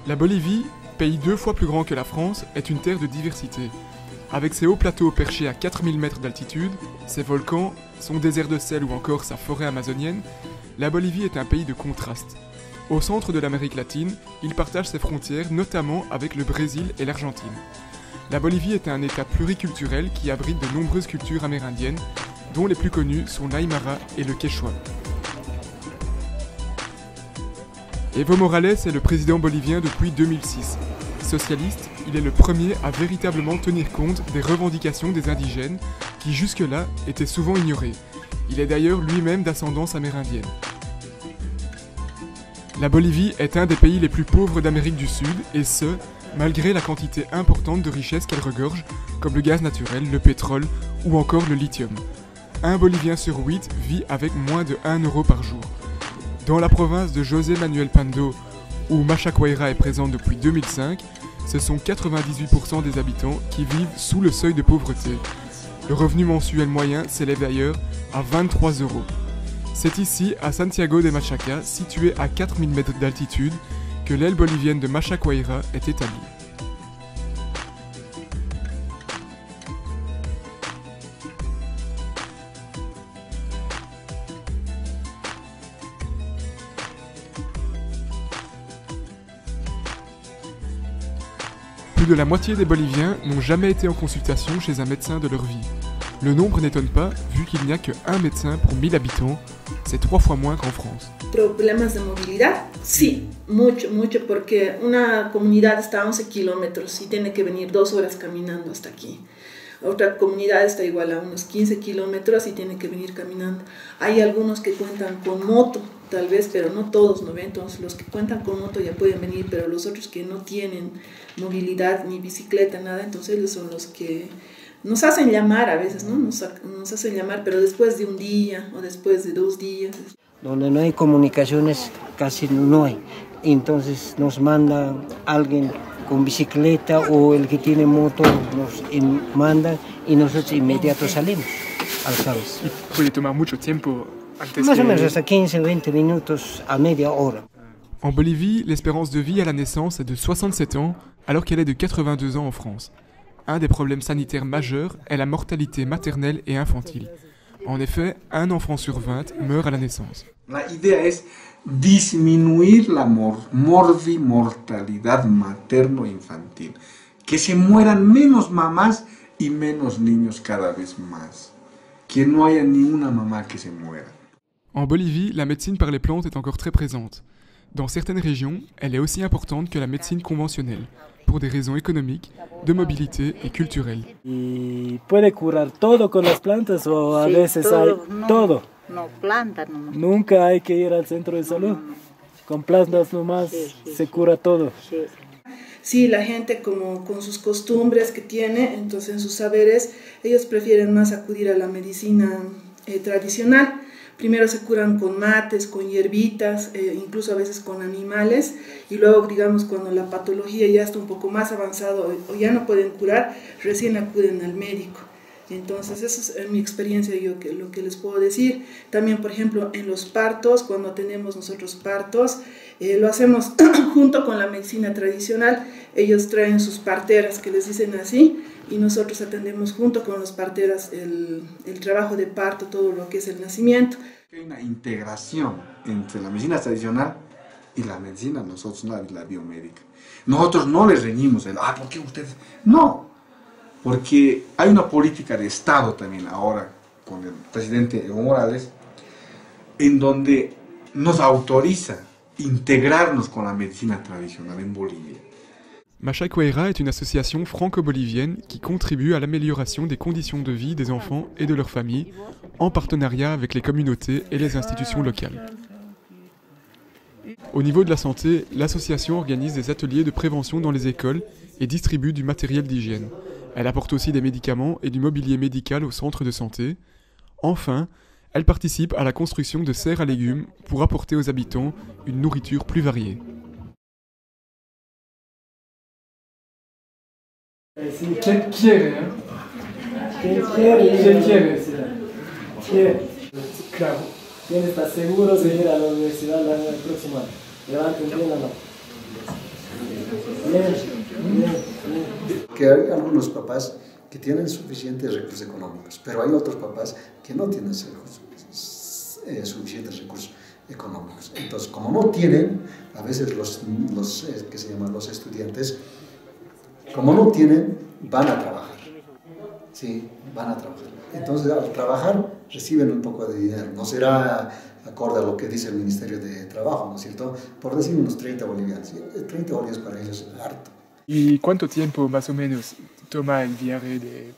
La Bolivie, pays 2 fois plus grand que la France, est une terre de diversité. Avec ses hauts plateaux perchés à 4000 mètres d'altitude, ses volcans, son désert de sel ou encore sa forêt amazonienne, la Bolivie est un pays de contrastes. Au centre de l'Amérique latine, il partage ses frontières notamment avec le Brésil et l'Argentine. La Bolivie est un état pluriculturel qui abrite de nombreuses cultures amérindiennes, dont les plus connues sont l'Aymara et le Quechua. Evo Morales est le président bolivien depuis 2006. Socialiste, il est le premier à véritablement tenir compte des revendications des indigènes qui jusque-là étaient souvent ignorées. Il est d'ailleurs lui-même d'ascendance amérindienne. La Bolivie est un des pays les plus pauvres d'Amérique du Sud, et ce, malgré la quantité importante de richesses qu'elle regorge, comme le gaz naturel, le pétrole ou encore le lithium. Un Bolivien sur 8 vit avec moins de 1 euro par jour. Dans la province de José Manuel Pando, où Machacuayra est présente depuis 2005, ce sont 98% des habitants qui vivent sous le seuil de pauvreté. Le revenu mensuel moyen s'élève d'ailleurs à 23 euros. C'est ici, à Santiago de Machaca, situé à 4000 mètres d'altitude, que l'aile bolivienne de Machacuayra est établie. Plus de la moitié des Boliviens n'ont jamais été en consultation chez un médecin de leur vie. Le nombre n'étonne pas, vu qu'il n'y a que 1 médecin pour 1000 habitants, c'est 3 fois moins qu'en France. ¿Problemas de movilidad? Sí, mucho, porque una comunidad está a 11 kilómetros y tiene que venir 2 horas caminando hasta aquí. Otra comunidad está igual a unos 15 kilómetros y tiene que venir caminando. Hay algunos que cuentan con moto, tal vez, pero no todos, ¿no ven? Entonces los que cuentan con moto ya pueden venir, pero los otros que no tienen movilidad, ni bicicleta, nada, entonces ellos son los que nos hacen llamar a veces, ¿no? Nos hacen llamar, pero después de un día o después de 2 días. Donde no hay comunicaciones, casi no hay. Entonces nos manda alguien con bicicleta o el que tiene moto nos manda y nosotros inmediato salimos al campo. Puede tomar mucho tiempo antes Más o menos hasta 15-20 minutos a media hora. En Bolivie, l'espérance de vie à la naissance est de 67 ans, alors qu'elle est de 82 ans en France. Un des problèmes sanitaires majeurs est la mortalité maternelle et infantile. En effet, un enfant sur 20 meurt à la naissance. La idea es disminuir la mortalidad materno-infantil. Que se mueran menos mamás y menos niños cada vez más. Que no haya ni una mamá que se muera. En Bolivie, la médecine par les plantes est encore très présente. Dans certaines régions, elle est aussi importante que la médecine conventionnelle, pour des raisons économiques, de mobilité et culturelles. ¿Y puede curar todo con las plantas o a veces todo, hay todo? No, plantas nomás. Nunca hay que ir al centro de salud. No. Con plantas nomás se cura todo. Sí, la gente como con sus costumbres que tiene, entonces en sus saberes, ellos prefieren más acudir a la medicina tradicional. Primero se curan con mates, con hierbitas, incluso a veces con animales, y luego, digamos, cuando la patología ya está un poco más avanzado o ya no pueden curar, recién acuden al médico. Entonces, esa es mi experiencia, lo que les puedo decir. También, por ejemplo, en los partos, cuando atendemos nosotros partos, lo hacemos junto con la medicina tradicional. Ellos traen sus parteras, que les dicen así, y nosotros atendemos junto con las parteras el trabajo de parto, todo lo que es el nacimiento. Hay una integración entre la medicina tradicional y la medicina, nosotros, la biomédica. Nosotros no les reñimos ¿por qué ustedes? No, porque hay una política de Estado también ahora con el presidente Evo Morales, en donde nos autoriza integrarnos con la medicina tradicional en Bolivia. Machacuayra est une association franco-bolivienne qui contribue à l'amélioration des conditions de vie des enfants et de leurs familles, en partenariat avec les communautés et les institutions locales. Au niveau de la santé, l'association organise des ateliers de prévention dans les écoles et distribue du matériel d'hygiène. Elle apporte aussi des médicaments et du mobilier médical aux centres de santé. Enfin, elle participe à la construction de serres à légumes pour apporter aux habitants une nourriture plus variée. Si usted quiere, ¿eh? ¿Quién quiere? Claro. ¿Quién está seguro de ir a la universidad el próximo año? Levanten bien la mano. Que hay algunos papás que tienen suficientes recursos económicos, pero hay otros papás que no tienen suficientes recursos económicos. Entonces, como no tienen, a veces los estudiantes, como no tienen, van a trabajar. Sí, van a trabajar. Entonces, al trabajar, reciben un poco de dinero. No será acorde a lo que dice el Ministerio de Trabajo, ¿no es cierto? Por decir unos 30 bolivianos. 30 bolivianos para ellos es harto. ¿Y cuánto tiempo más o menos toma el viaje de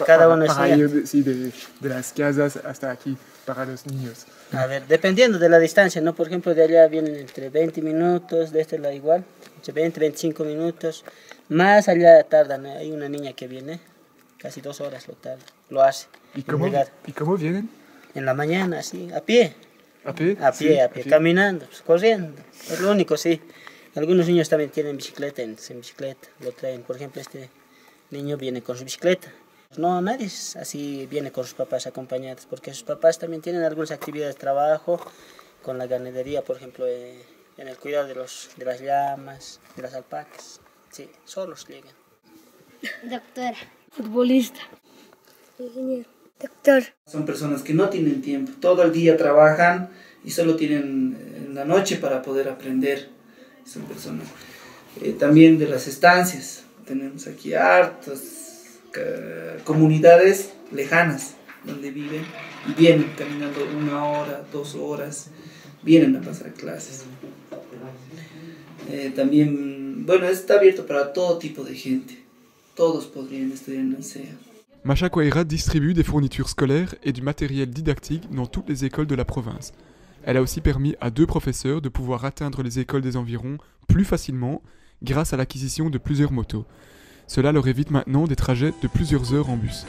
cada uno para ir de las casas hasta aquí para los niños? A ver, dependiendo de la distancia, ¿no? Por ejemplo, de allá vienen entre 20 minutos, de este lado igual, entre 20 25 minutos. Más allá tardan, hay una niña que viene, casi 2 horas lo hace. ¿Y cómo vienen? En la mañana, sí, a pie. ¿A pie? A pie, caminando, pues, corriendo. Es lo único, sí. Algunos niños también tienen bicicleta, en bicicleta lo traen. Por ejemplo, este niño viene con su bicicleta. No, nadie así viene con sus papás acompañados, porque sus papás también tienen algunas actividades de trabajo, con la ganadería, por ejemplo, en el cuidado de las llamas, de las alpacas. Sí, solos llegan. Doctora, futbolista, ingeniero, doctor. Son personas que no tienen tiempo, todo el día trabajan y solo tienen la noche para poder aprender. Son personas también de las estancias. Tenemos aquí hartas comunidades lejanas donde viven y vienen caminando 1 hora, 2 horas, vienen a pasar clases. También, bueno, está abierto para todo tipo de gente. Todos podrían estudiar en la CEA. Masha Kouaira distribue des fournitures scolaires et du matériel didactique dans toutes les écoles de la province. Elle a aussi permis à 2 professeurs de pouvoir atteindre les écoles des environs plus facilement grâce à l'acquisition de plusieurs motos. Cela leur évite maintenant des trajets de plusieurs heures en bus.